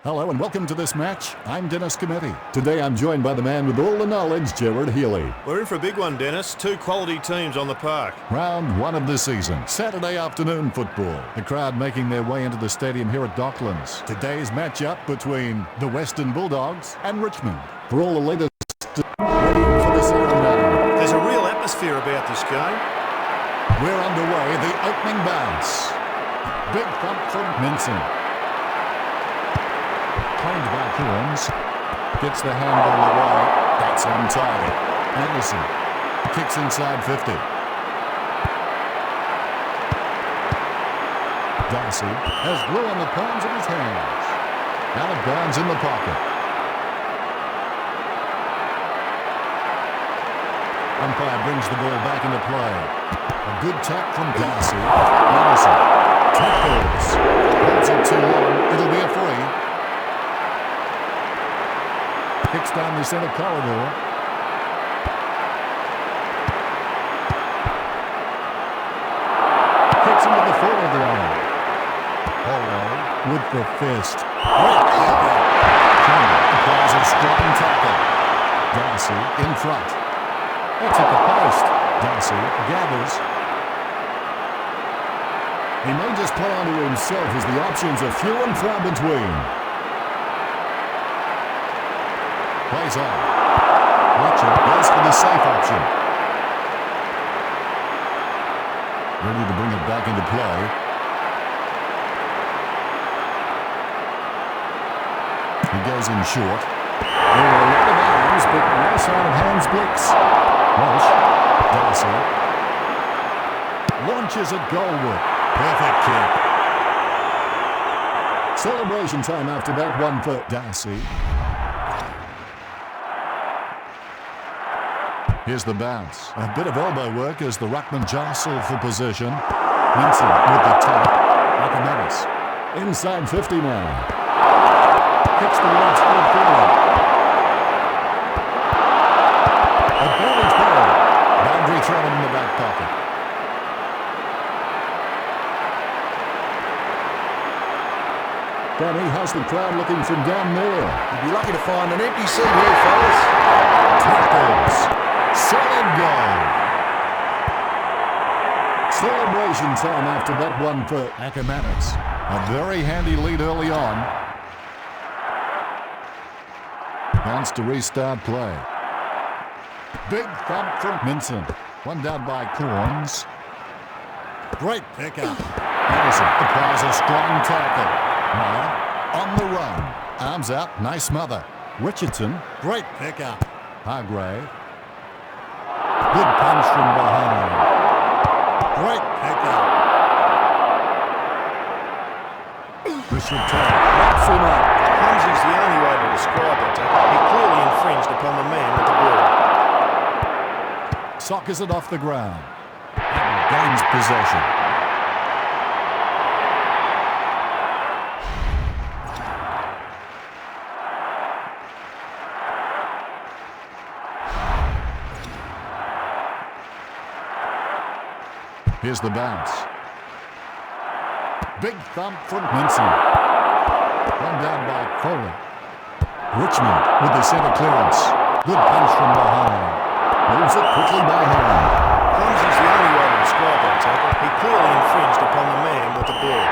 Hello and welcome to this match. I'm Dennis Committee. Today I'm joined by the man with all the knowledge, Gerard Healy. We're in for a big one, Dennis. Two quality teams on the park. Round one of the season. Saturday afternoon football. The crowd making their way into the stadium here at Docklands. Today's matchup between the Western Bulldogs and Richmond. For all the latest ready for the second round. There's a real atmosphere about this game. We're underway. The opening bounce. Big thump from Minson. Claimed by Corns. Gets the handball away. That's untidy. Anderson kicks inside 50. Darcy has glue on the palms of his hands. Out of bounds in the pocket. Umpire brings the ball back into play. A good tap from Darcy. Anderson tackles. Holds it too long. It'll be a free. Kicks down the center corridor. Kicks into the forward line. Hollow with the fist. Kenny applies a strong tackle. Darcy in front. That's at the post. Darcy gathers. He may just play onto himself as the options are few and far between. Plays on. Fletcher goes for the safe option. Ready to bring it back into play. He goes in short. There are a lot of arms, but no sign of hands blitz. Walsh. Darcy. Launches at Goldwood. Perfect kick. Celebration time after that one for Darcy. Here's the bounce. A bit of elbow work as the ruckman jostle for position. Minson with the tap. Acamatis. Inside 50 now. Kicks the legs forward. Advantage ball. Boundary thrown in the back pocket. Danny has the crowd looking from down there. You'd be lucky to find an empty seat here, fellas. Tackles. Solid goal. Celebration time after that one for Acamatis. A very handy lead early on. Bounce to restart play. Big thump from Minson. One down by Corns. Great pickup. Madison applies a strong tackle. Now on the run. Arms out. Nice smother. Richardson. Great pickup. Hargrave. Good punch from behind. Great pickup. Bishop wraps him up. Clumsy's the only way to describe that tackle. He clearly infringed upon the man with the ball. Sockers it off the ground. Gains possession. Here's the bounce. Big thump from Minson. One down by Foley. Richmond with the center clearance. Good punch from behind. Moves it quickly by hand. Clumsy's the only way to describe that tackle. He clearly infringed upon the man with the ball.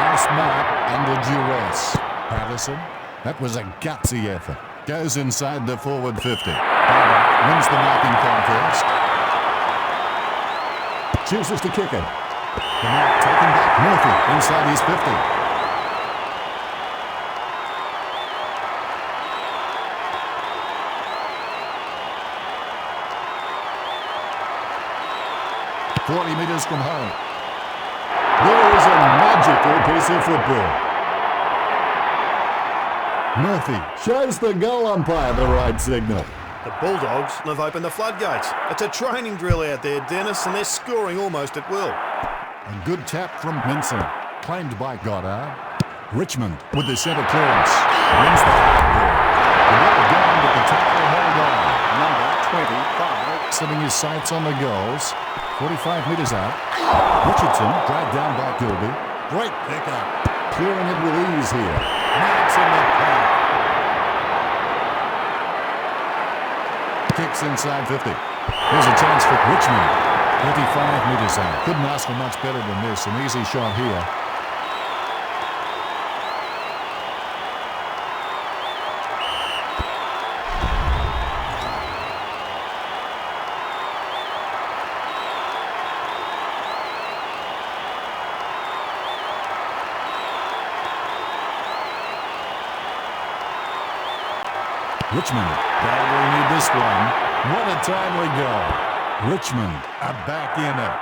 Nice mark under duress. Patterson. That was a gutsy effort. Goes inside the forward 50. Wins the marking contest. Chooses to kick it. The mark taken back. Murphy inside his 50. "40 metres from home. There is a magical piece of football. Murphy shows the goal umpire the right signal. The Bulldogs have opened the floodgates. It's a training drill out there, Dennis, and they're scoring almost at will. A good tap from Minson. Claimed by Goddard. Richmond with the centre clearance. Wins the handball. The ball down, but the tackle held on. Number 25. Setting his sights on the goals. 45 metres out. Richardson dragged down by Gilby. Great pickup. Clearing it with ease here. Marks in the pack. Kicks inside 50. Here's a chance for Richmond. 35 metres out. Couldn't ask for much better than this. An easy shot here. Richmond battling need this one. What a timely goal. Richmond are back in it.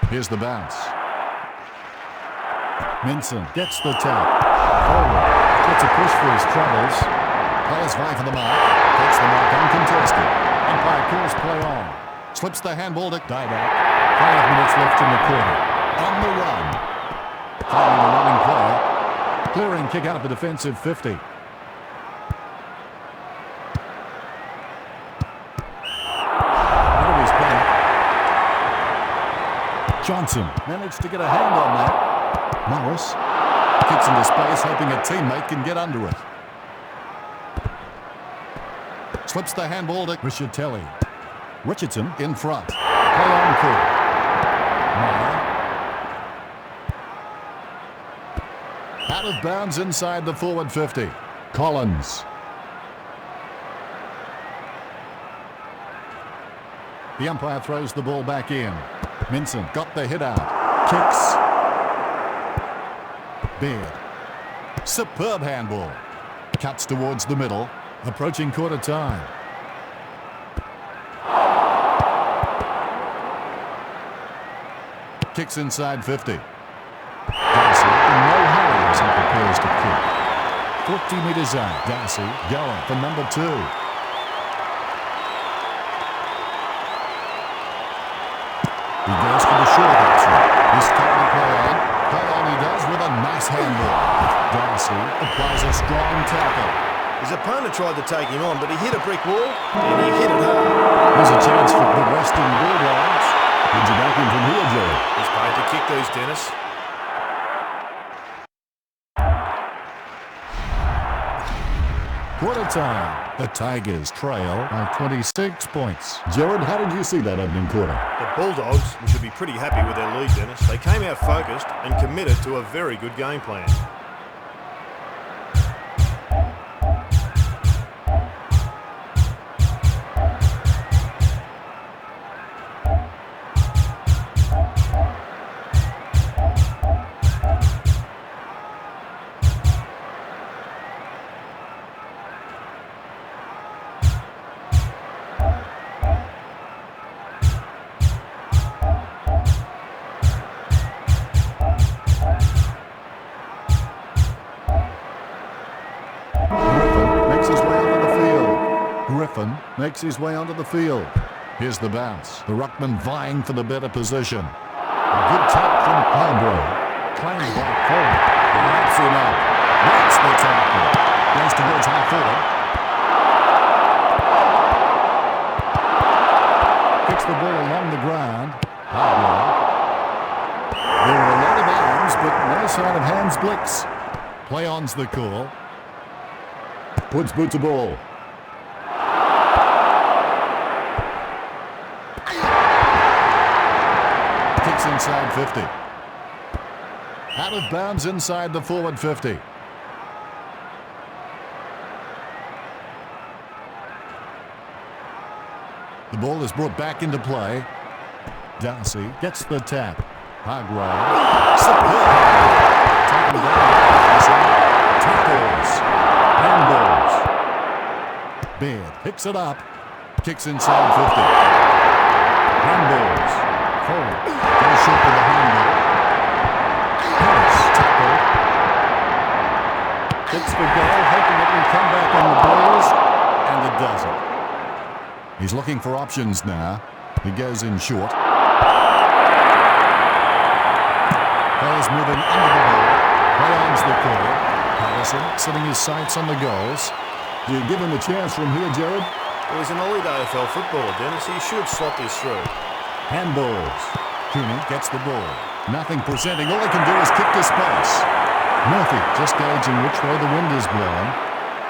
Here's the bounce. Minson gets the tap. Forward. Gets a push for his troubles. Players vying for the mark. Takes the mark uncontested. Umpire calls play on. Slips the handball to Didak. 5 minutes left in the quarter. On the run. Finding a running player. Clearing kick out of the defensive 50. Out of his pack. Johnson managed to get a hand on that. Morris kicks into space, hoping a teammate can get under it. Slips the handball to Richatelli. Richardson in front. Play on court. Meyer. Out of bounds inside the forward 50. Collins. The umpire throws the ball back in. Minson got the hit out. Kicks. Beard. Superb handball. Cuts towards the middle. Approaching quarter time. Kicks inside 50. Darcy in no hurry as he prepares to kick. 40 metres out. Darcy going for number 2. He goes for the short option. He's taking the play on. Play on he does with a nice handball. Darcy applies a strong tackle. His opponent tried to take him on, but he hit a brick wall and he hit it hard. There's a chance for the Western Bulldogs. When's it back in from here, Joe? He's paid to kick these, Dennis. Quarter time. The Tigers trail by 26 points. Jared, how did you see that opening quarter? The Bulldogs should be pretty happy with their lead, Dennis. They came out focused and committed to a very good game plan. Makes his way onto the field. Here's the bounce. The ruckman vying for the better position. A good tap from Harborough. Claimed by Cole. Wraps him up. Wraps the tackle. Goes towards half forward. Kicks the ball along the ground. Harborough. There were a lot of arms, but no sign of hands blicks. Play on's the call. Puts boot to ball. Inside 50. Out of bounds inside the forward 50. The ball is brought back into play. Darcy gets the tap. Hargrave. Superb. Taken down. Tackles. Handballs. Beard picks it up. Kicks inside 50. Handballs. Forward. Goes short with the handball. Harris tackle. Kicks for goal, hoping it will come back on the Blues, and it doesn't. He's looking for options now. He goes in short. Players moving under the ball. Play on's the call. Harrison setting his sights on the goals. Do you give him a chance from here, Jared? Well, he's an elite AFL footballer, Dennis. He should slot this through. Handballs. Cooney gets the ball. Nothing presenting. All he can do is kick to space. Murphy just gauging which way the wind is blowing.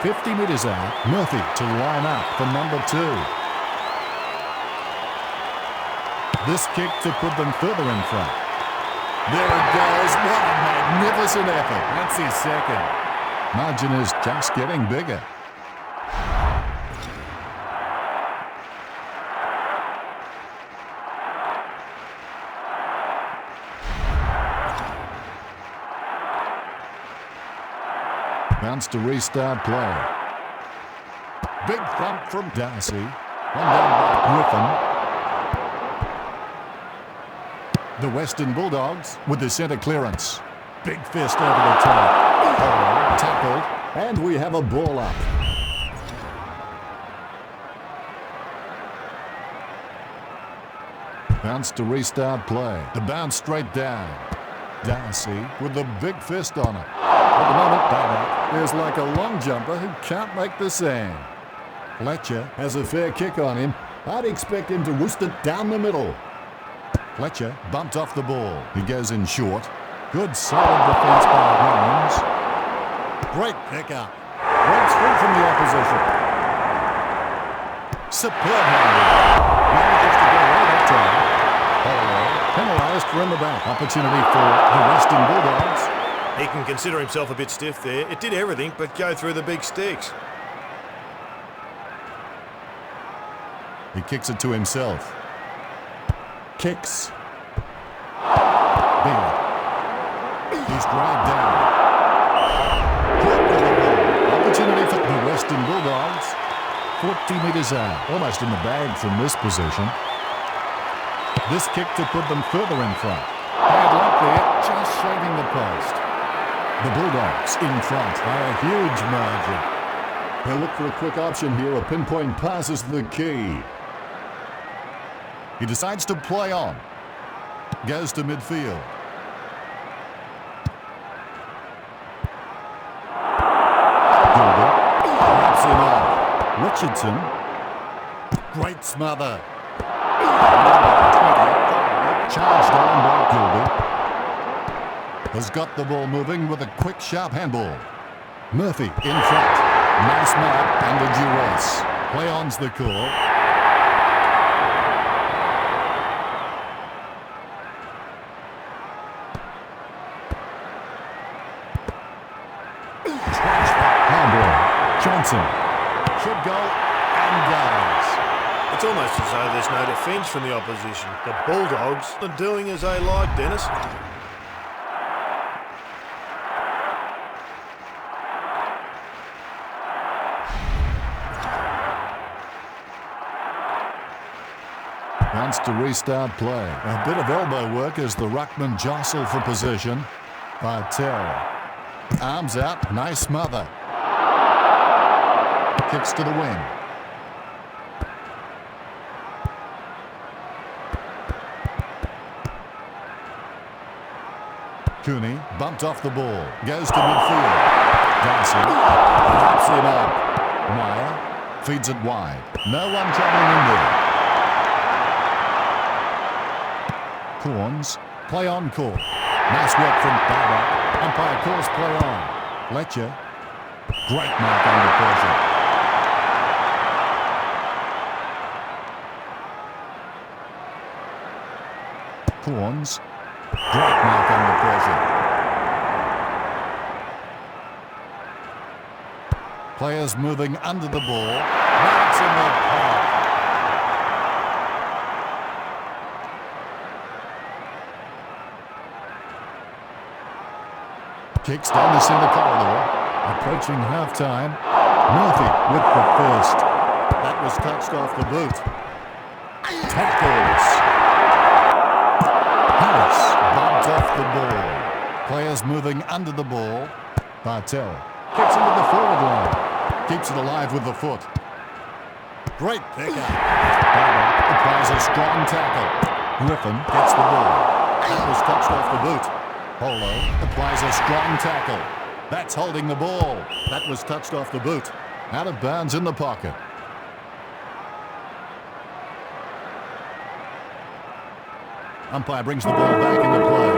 50 metres out. Murphy to line up for number 2. This kick to put them further in front. There it goes. What a magnificent effort. That's his second. Margin is just getting bigger. Bounce to restart play. Big thump from Dynasty. One down by Griffin. The Western Bulldogs with the centre clearance. Big fist over the top. Tackled. And we have a ball up. Bounce to restart play. The bounce straight down. Dynasty with the big fist on it. At the moment, Barak is like a long jumper who can't make the sand. Fletcher has a fair kick on him. I'd expect him to roost it down the middle. Fletcher bumped off the ball. He goes in short. Good solid defence by Williams. Great pickup. Breaks free from the opposition. Superb handling. Manages to go right that time. Penalised for in the back. Opportunity for the Western Bulldogs. He can consider himself a bit stiff there. It did everything but go through the big sticks. He kicks it to himself. Kicks. Big. He's dragged down. Opportunity for the Western Bulldogs. 40 metres out. Almost in the bag from this position. This kick to put them further in front. Bad luck there, just shaving the post. The Bulldogs in front by a huge margin. They'll look for a quick option here. A pinpoint pass is the key. He decides to play on. Goes to midfield. Gilbert wraps him up. Richardson. Great smother. Charged on by Gilbert. Has got the ball moving with a quick, sharp handball. Murphy in front. Nice mark under duress. Play on's the call. Johnson should go and goes. It's almost as though there's no defence from the opposition. The Bulldogs are doing as they like, Dennis. Wants to restart play. A bit of elbow work as the ruckman jostle for position. Bartel. Arms out. Nice smother. Kicks to the wing. Cooney bumped off the ball. Goes to midfield. Darcy wraps him up. Meyer feeds it wide. No one travelling in there. Corns, play on court. Nice work from Barber. Umpire calls play on. Fletcher, great mark under pressure. Corns, great mark under pressure. Players moving under the ball. Marks in the park. Kicks down the centre corridor. Approaching half-time. Murphy with the first. That was touched off the boot. Tackles. Harris bumped off the ball. Players moving under the ball. Bartel kicks into the forward line. Keeps it alive with the foot. Great pickup. Barber applies a strong tackle. Griffin gets the ball. That was touched off the boot. Polo applies a strong tackle. That's holding the ball. That was touched off the boot. Out of bounds in the pocket. Umpire brings the ball back into play.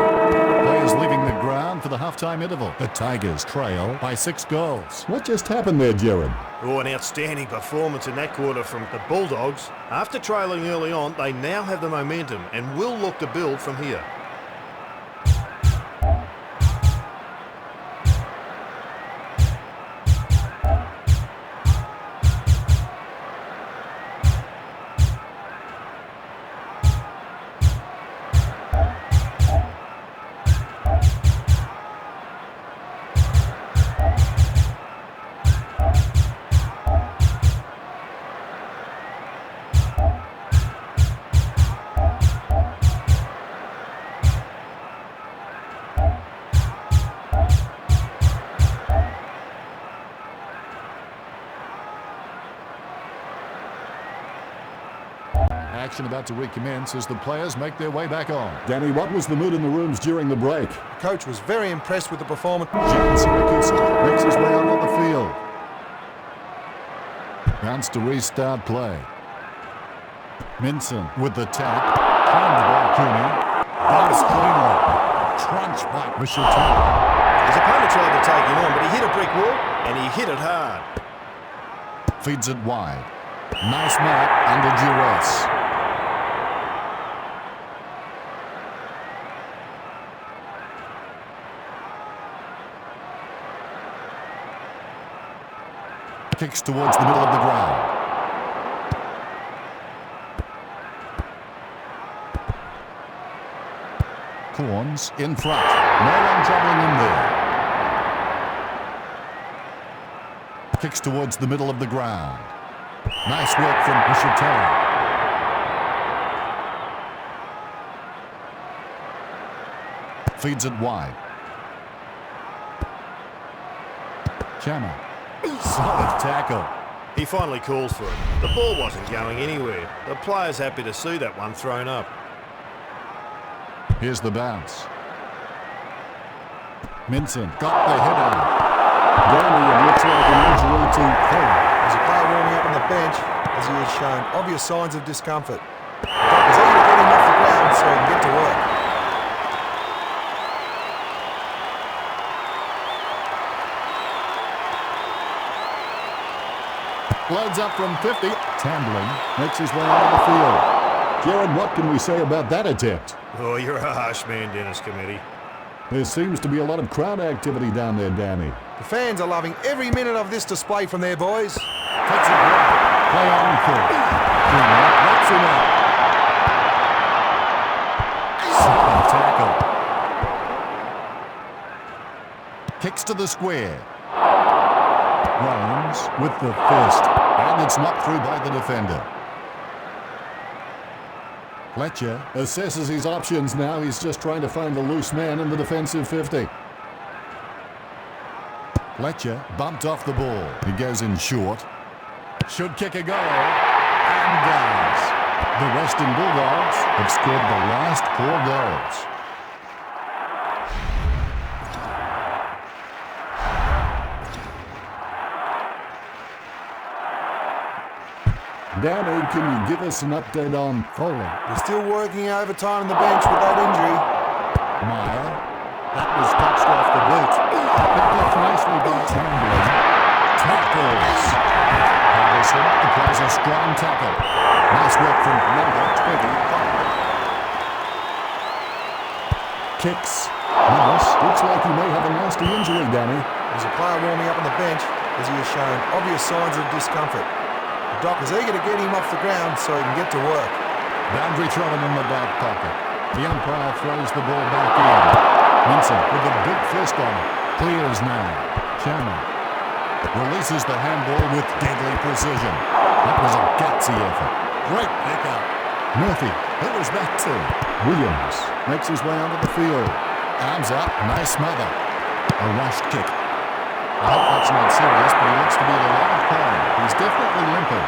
Players leaving the ground for the halftime interval. The Tigers trail by 6 goals. What just happened there, Jared? Oh, an outstanding performance in that quarter from the Bulldogs. After trailing early on, they now have the momentum and will look to build from here. Action about to recommence as the players make their way back on. Danny, what was the mood in the rooms during the break? The coach was very impressed with the performance. Syracuse makes his way onto the field. Bounce to restart play. Minson with the tap. Claimed by Cooney. Bounce cleanly. Crunch by Michelle. His opponent tried to take him on, but he hit a brick wall and he hit it hard. Feeds it wide. Nice mark under duress. Kicks towards the middle of the ground. Corns in front. No one troubling him there. Kicks towards the middle of the ground. Nice work from Michelle. Feeds it wide. Chama. Solid tackle. He finally calls for it. The ball wasn't going anywhere. The player's happy to see that one thrown up. Here's the bounce. Minson got the hit on. Danny, it looks like an injury to Cole. There's a player warming up on the bench as he has shown obvious signs of discomfort. The doctor's eager to get him off the ground so he can get to work. Loads up from 50. Tambling makes his way onto the field. Jared, what can we say about that attempt? Oh, you're a harsh man, Dennis Committee. There seems to be a lot of crowd activity down there, Danny. The fans are loving every minute of this display from their boys. Takes it right. Play on court. Wraps him up. Solid tackle. Kicks to the square. Rollins with the fist. And it's knocked through by the defender. Fletcher assesses his options now. He's just trying to find a loose man in the defensive 50. Fletcher bumped off the ball. He goes in short. Should kick a goal. And does. The Western Bulldogs have scored the last 4 goals. Danny, can you give us an update on Foley? He's still working overtime on the bench with that injury. Meyer. That was touched off the boot. Picked up nicely by Tambling. Tackles. Harrison applies a strong tackle. Nice work from number 20. Kicks. Nice. Looks like he may have a nasty injury, Danny. There's a player warming up on the bench as he has shown obvious signs of discomfort. The doctor's eager to get him off the ground so he can get to work. Boundary thrown in the back pocket. The umpire throws the ball back in. Minson with a big fist on it. Clears now. Chama releases the handball with deadly precision. That was a gutsy effort. Great pickup. Murphy, who was that to? Williams makes his way onto the field. Arms up, nice smother. A rushed kick. I hope that's not serious, but he looks to be in a lot of pain. He's definitely limping.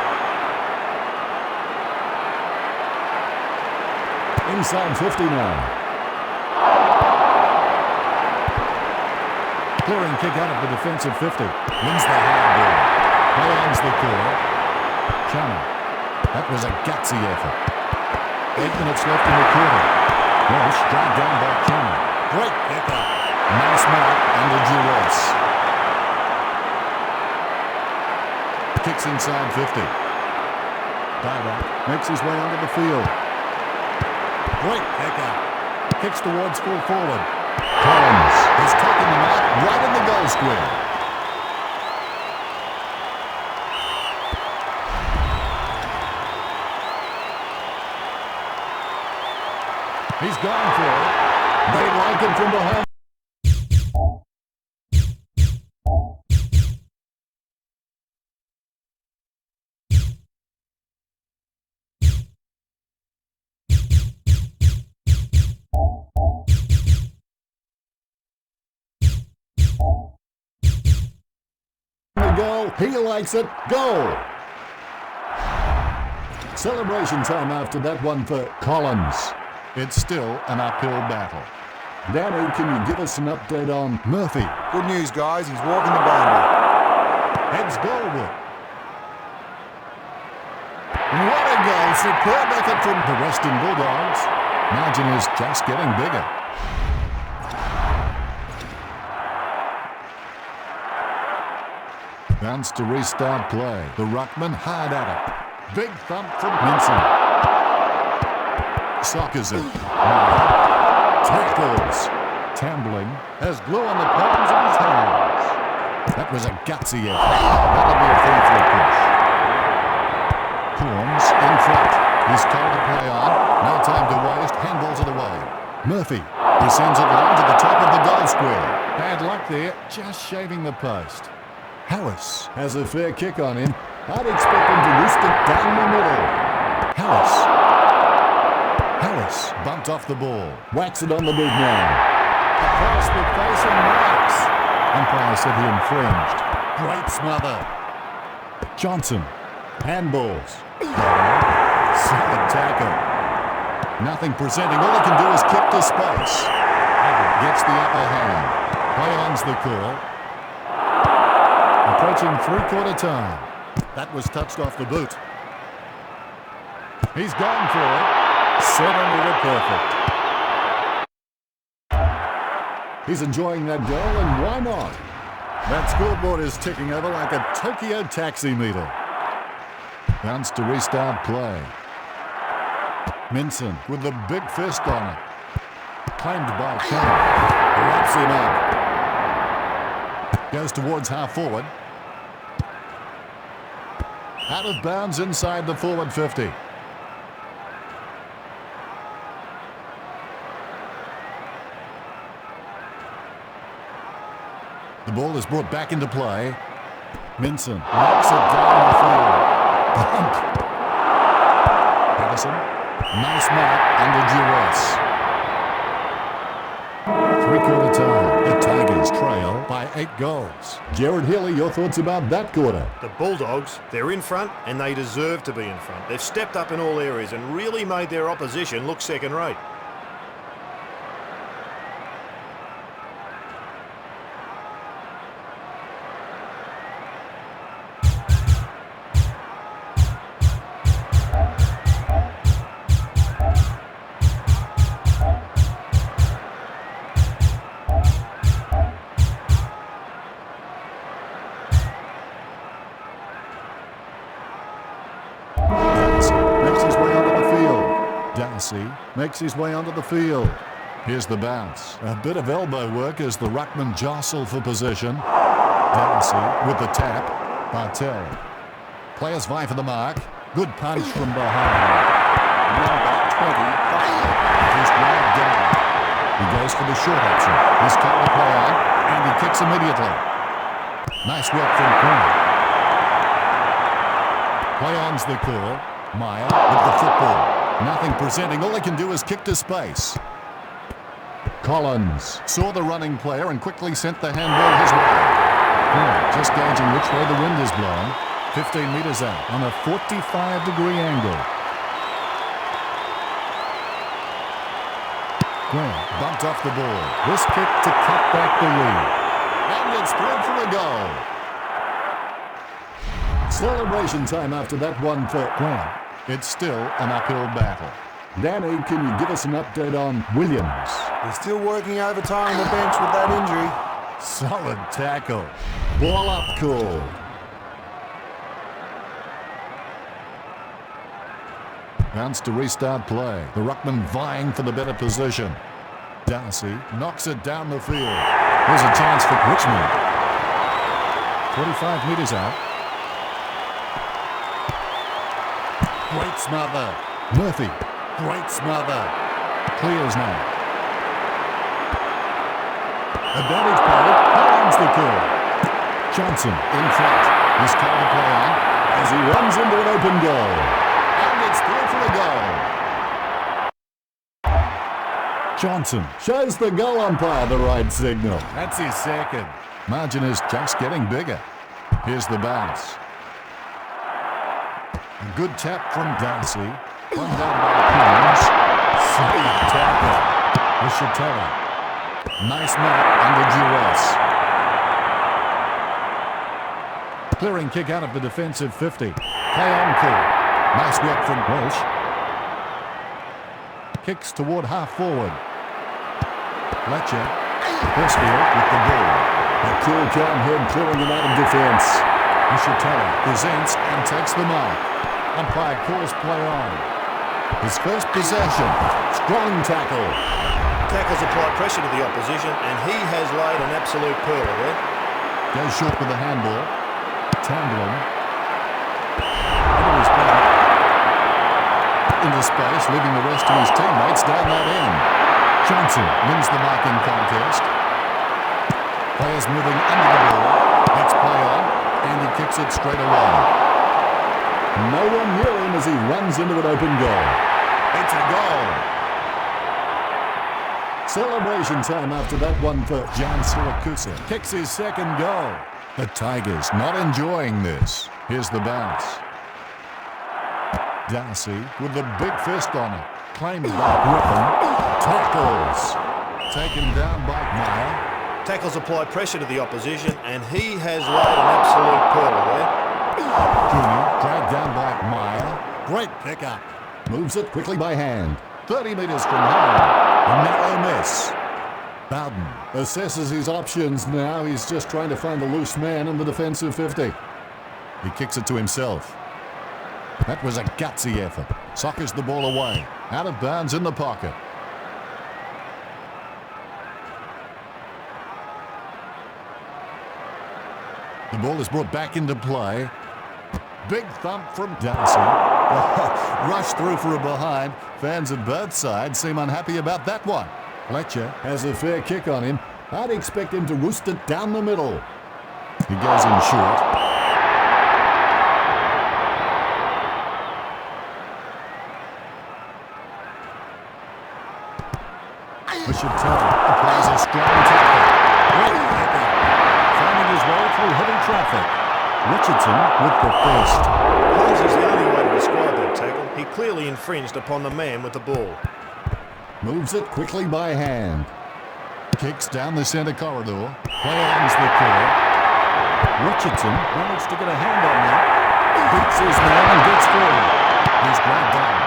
Inside 50 now. Clearing kick out of the defensive 50. Wins the hard ball. Play owns the corner. Chama. That was a gutsy effort. 8 minutes left in the quarter. Walsh dragged down by Kenny. Great pickup. Nice mark under duress. Kicks inside 50. Diver makes his way onto the field. Great pickup. Kicks towards full forward. Collins has taken the mark right in the goal square. He's gone for it. They like him from behind. Go. He likes it. Goal. Celebration time after that one for Collins. It's still an uphill battle. Danny, can you give us an update on Murphy? Good news, guys. He's walking the boundary. Heads goalward. What a goal. Superb effort from the Western Bulldogs. Margin is just getting bigger. Bounce to restart play. The ruckman hard at it. Big thump from Minson. Sockers it. Tackles. Tambling has glue on the palms of his hands. That was a gutsy effort. That'll be a free throw push. Corns in front. He's told to play on. No time to waste. Handballs it away. Murphy. He sends it along to the top of the goal square. Bad luck there. Just shaving the post. Harris has a fair kick on him. I'd expect him to roost it down the middle. Harris bumped off the ball. Whacks it on the big man. Across the face and marks. Umpire said he infringed. Great smother. Johnson. Handballs. Solid tackle. Nothing presenting. All he can do is kick to space. Gets the upper hand. Play on's the call. Approaching three-quarter time. That was touched off the boot. He's gone for it. Set under it perfect. He's enjoying that goal, and why not? That scoreboard is ticking over like a Tokyo taxi meter. Bounce to restart play. Minson with the big fist on it. Claimed by Kenny. Wraps him up. Goes towards half forward. Out of bounds inside the forward 50. The ball is brought back into play. Minson knocks it down the field. Bump. Patterson. Nice mark under duress. Three-quarter time. The Tigers trail by 8 goals. Jared Healy, your thoughts about that quarter? The Bulldogs, they're in front and they deserve to be in front. They've stepped up in all areas and really made their opposition look second-rate. Makes his way onto the field. Here's the bounce. A bit of elbow work as the ruckman jostle for possession. Dynasty with the tap. Bartel. Players vie for the mark. Good punch from behind. Number 25. He's dragged down. He goes for the short option. He's told to play on, and he kicks immediately. Nice work from Quinn. Play on's the call. Meyer with the football. Nothing presenting. All they can do is kick to space. Collins saw the running player and quickly sent the handball his way. Just gauging which way the wind is blowing. 15 metres out on a 45-degree angle. Graham bumped off the ball. This kick to cut back the lead. And it's through for the goal. Celebration time after that one for Graham. It's still an uphill battle. Danny, can you give us an update on Williams? He's still working overtime on the bench with that injury. Solid tackle. Ball up call. Bounce to restart play. The ruckman vying for the better position. Darcy knocks it down the field. Here's a chance for Richmond. 45 metres out. Great smother. Murphy. Great smother. Clears now. Advantage play. Hollands the kill. Johnson in front. He's called the play on as he runs into an open goal. And it's through for the goal. Johnson shows the goal umpire the right signal. That's his second. Margin is just getting bigger. Here's the bounce. A good tap from Darcy. One down by the Coons. Solid tackle. Ishitella. Nice mark under duress. Clearing kick out of the defensive 50. Play on call. Nice work from Welsh. Kicks toward half forward. Fletcher. Westfield with the ball. A cool calm head clearing him out of defense. Ishitella presents and takes the mark. Umpire calls play on. His first possession. Strong tackle. Tackles apply pressure to the opposition, and he has laid an absolute pearler there. Goes short with the handball. Tamblin. Into his back. Into space, leaving the rest of his teammates down that end. Johnson wins the marking contest. Players moving under the ball. Let's play on, and he kicks it straight away. No one near him as he runs into an open goal. It's a goal. Celebration time after that one for Jan Siracusa. Kicks his second goal. The Tigers not enjoying this. Here's the bounce. Darcy with the big fist on it. Claimed by Griffin. Tackles. Taken down by Meyer. Tackles apply pressure to the opposition, and he has laid an absolute pearler there. Junior dragged down by Meyer. Great pickup. Moves it quickly by hand. 30 metres from home. A narrow miss. Bowden assesses his options now. He's just trying to find the loose man in the defensive 50. He kicks it to himself. That was a gutsy effort. Sockers the ball away. Out of bounds in the pocket. The ball is brought back into play. Big thump from Darcy. Rush through for a behind. Fans at both sides seem unhappy about that one. Fletcher has a fair kick on him. I'd expect him to roost it down the middle. He goes in short. Ishitella applies a strong tackle. Great tackle. Finding his way through heavy traffic. Richardson with the first. Holmes is the only way to describe that tackle. He clearly infringed upon the man with the ball. Moves it quickly by hand. Kicks down the centre corridor. Play-ons the call. Richardson managed to get a hand on that. Beats his man and gets through. He's dragged down.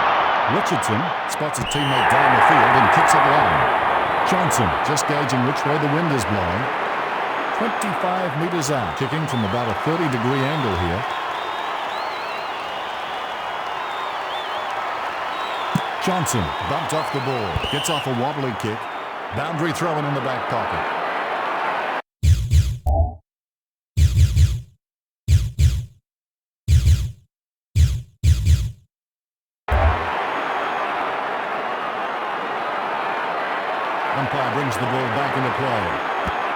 Richardson spots a teammate down the field and kicks it long. Johnson just gauging which way the wind is blowing. 25 metres out. Kicking from about a 30-degree angle here. Johnson bumped off the ball. Gets off a wobbly kick. Boundary thrown in the back pocket. Umpire brings the ball back into play.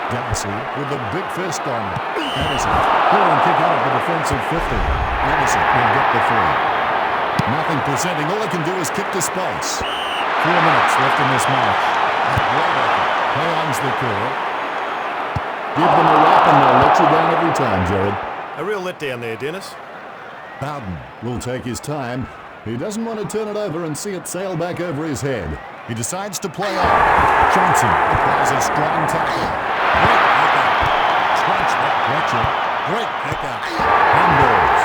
Darcy with the big fist on it. Anderson, clearing kick out of the defensive 50. Anderson will get the free. Nothing presenting. All they can do is kick to space. 4 minutes left in this match. Play-on's the call. Give them a rap and they'll let you down every time, Jared. A real letdown there, Dennis. Bowden will take his time. He doesn't want to turn it over and see it sail back over his head. He decides to play on. Johnson applies a strong tackle. Great pickup. Scratch that Fletcher. Great pickup. Handballs.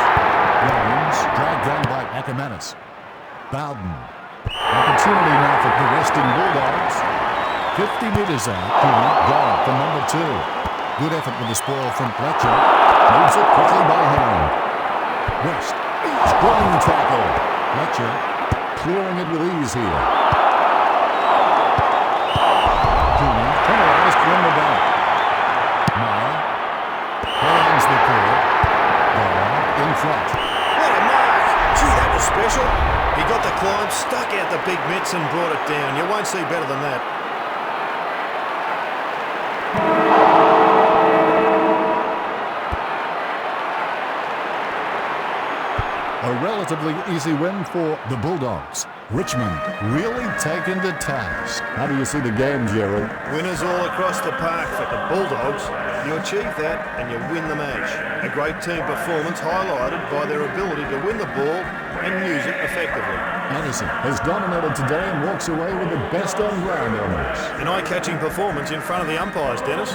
Williams dragged down by Ackermanis. Bowden Opportunity now for the resting Bulldogs. 50 metres out. Cooney got it for number 2. Good effort with the spoil from Fletcher. Moves it quickly by hand. West. Strong tackle. Fletcher clearing it with ease here. Cooney penalised from the back. Meyer hands the call. In front. What a mark! Gee, that was special. He got the climb, stuck out the big mitts and brought it down. You won't see better than that. A relatively easy win for the Bulldogs. Richmond really taken to task. How do you see the game, Gerald? Winners all across the park for the Bulldogs. You achieve that and you win the match. A great team performance highlighted by their ability to win the ball and use it effectively. Anderson has dominated today and walks away with the best on ground elements. An eye-catching performance in front of the umpires, Dennis.